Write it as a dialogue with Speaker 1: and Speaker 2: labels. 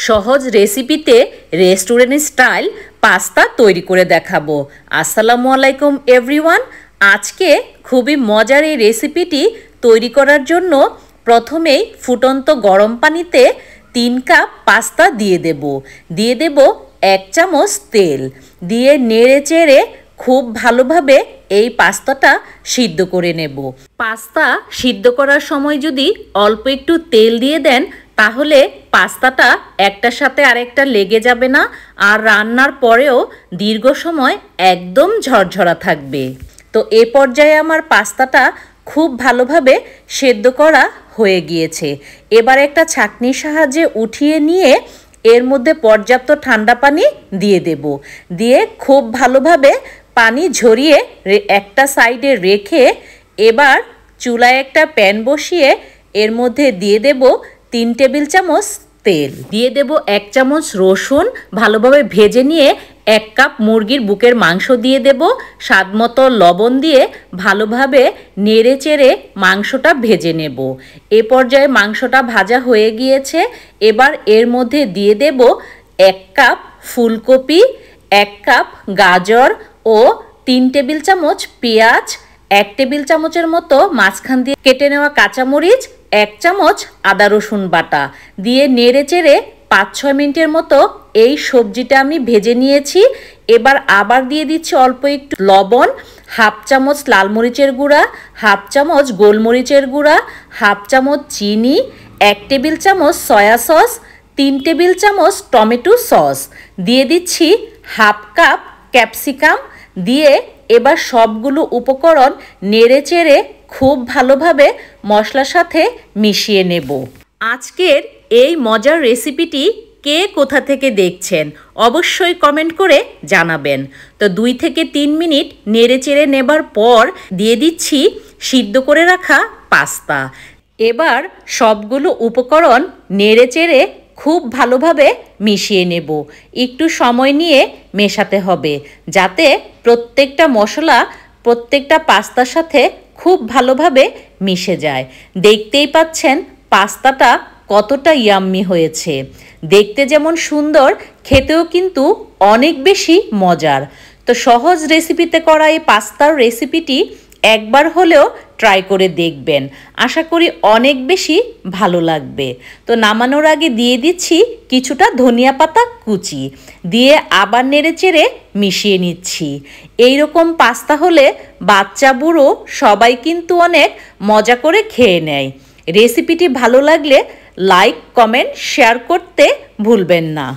Speaker 1: সহজ রেসিপিতে restaurant style pasta তৈরি করে দেখাবো। আসসালামু আলাইকুম এভরিওয়ান। আজকে খুবই মজার এই রেসিপিটি তৈরি করার জন্য প্রথমেই ফুটন্ত গরম পানিতে 3 কাপ পাস্তা দিয়ে দেব 1 চামচ তেল দিয়ে নেড়ে চেড়ে খুব ভালোভাবে এই পাস্তাটা সিদ্ধ করে নেব। পাস্তা সিদ্ধ করার সময় যদি অল্প একটু তেল দিয়ে দেন তাহলে পাস্তাটা একটার সাথে আরেকটা লেগে যাবে না, আর রান্নার পরেও দীর্ঘ সময় একদম ঝরঝরা থাকবে। তো এ পর্যায়ে আমার পাস্তাটা খুব ভালোভাবে সেদ্ধ করা হয়ে গিয়েছে। এবার একটা ছাঁকনির সাহায্যে উঠিয়ে নিয়ে এর মধ্যে পর্যাপ্ত ঠান্ডা পানি দিয়ে খুব ভালোভাবে পানি ঝরিয়ে একটা সাইডে রেখে এবার চুলায় একটা প্যান বসিয়ে এর মধ্যে দিয়ে দেব 3 টেবিল চামচ তেল, দিয়ে দেব 1 চামচ রসুন ভালোভাবে ভেজে নিয়ে 1 কাপ মুরগির বুকের মাংস দিয়ে দেব, স্বাদমতো লবণ দিয়ে ভালোভাবে নেড়ে চেড়ে মাংসটা ভেজে নেব। এ পর্যায়ে মাংসটা ভাজা হয়ে গিয়েছে। এবার এর মধ্যে দিয়ে দেব 1 কাপ ফুলকপি, 1 কাপ গাজর ও 3 টেবিল চামচ পেঁয়াজ, 1 টেবিল চামচের মতো মাঝখান দিয়ে কেটে নেওয়া কাঁচামরিচ, 1 চামচ আদা রসুন বাটা দিয়ে নেড়ে চেড়ে 5-6 মিনিটের মতো এই সবজিটা আমি ভেজে নিয়েছি। এবার আবার দিয়ে দিচ্ছি অল্প একটু লবণ, 1/2 চামচ লাল মরিচের গুঁড়া, 1/2 চামচ গোলমরিচের গুঁড়া, 1/2 চামচ চিনি, 1 টেবিল চামচ সয়া সস, 3 টেবিল চামচ টমেটো সস, দিয়ে দিচ্ছি 1/2 কাপ ক্যাপসিকাম দিয়ে এবার সবগুলো উপকরণ নেড়ে চেড়ে খুব ভালোভাবে মশলার সাথে মিশিয়ে নেব। আজকের এই মজার রেসিপিটি কে কোথা থেকে দেখছেন অবশ্যই কমেন্ট করে জানাবেন। তো 2 থেকে 3 মিনিট নেড়ে চেড়ে নেবার পর দিয়ে দিচ্ছি সিদ্ধ করে রাখা পাস্তা। এবার সবগুলো উপকরণ নেড়ে চেড়ে খুব ভালোভাবে মিশিয়ে নেব। একটু সময় নিয়ে মেশাতে হবে যাতে প্রত্যেকটা মশলা প্রত্যেকটা পাস্তার সাথে খুব ভালোভাবে মিশে যায়। দেখতেই পাচ্ছেন পাস্তাটা কতটা ইয়াম্মি হয়েছে, দেখতে যেমন সুন্দর খেতেও কিন্তু অনেক বেশি মজার। তো সহজ রেসিপিতে করা এই পাস্তার রেসিপিটি একবার হলেও ট্রাই করে দেখবেন, আশা করি অনেক বেশি ভালো লাগবে। তো নামানোর আগে দিয়ে দিচ্ছি কিছুটা ধনিয়া পাতা কুচি দিয়ে আবার নেড়ে চেড়ে মিশিয়ে নিচ্ছি। এই রকম পাস্তা হলে বাচ্চা বুড়ো সবাই কিন্তু অনেক মজা করে খেয়ে নেয়। রেসিপিটি ভালো লাগলে লাইক, কমেন্ট, শেয়ার করতে ভুলবেন না।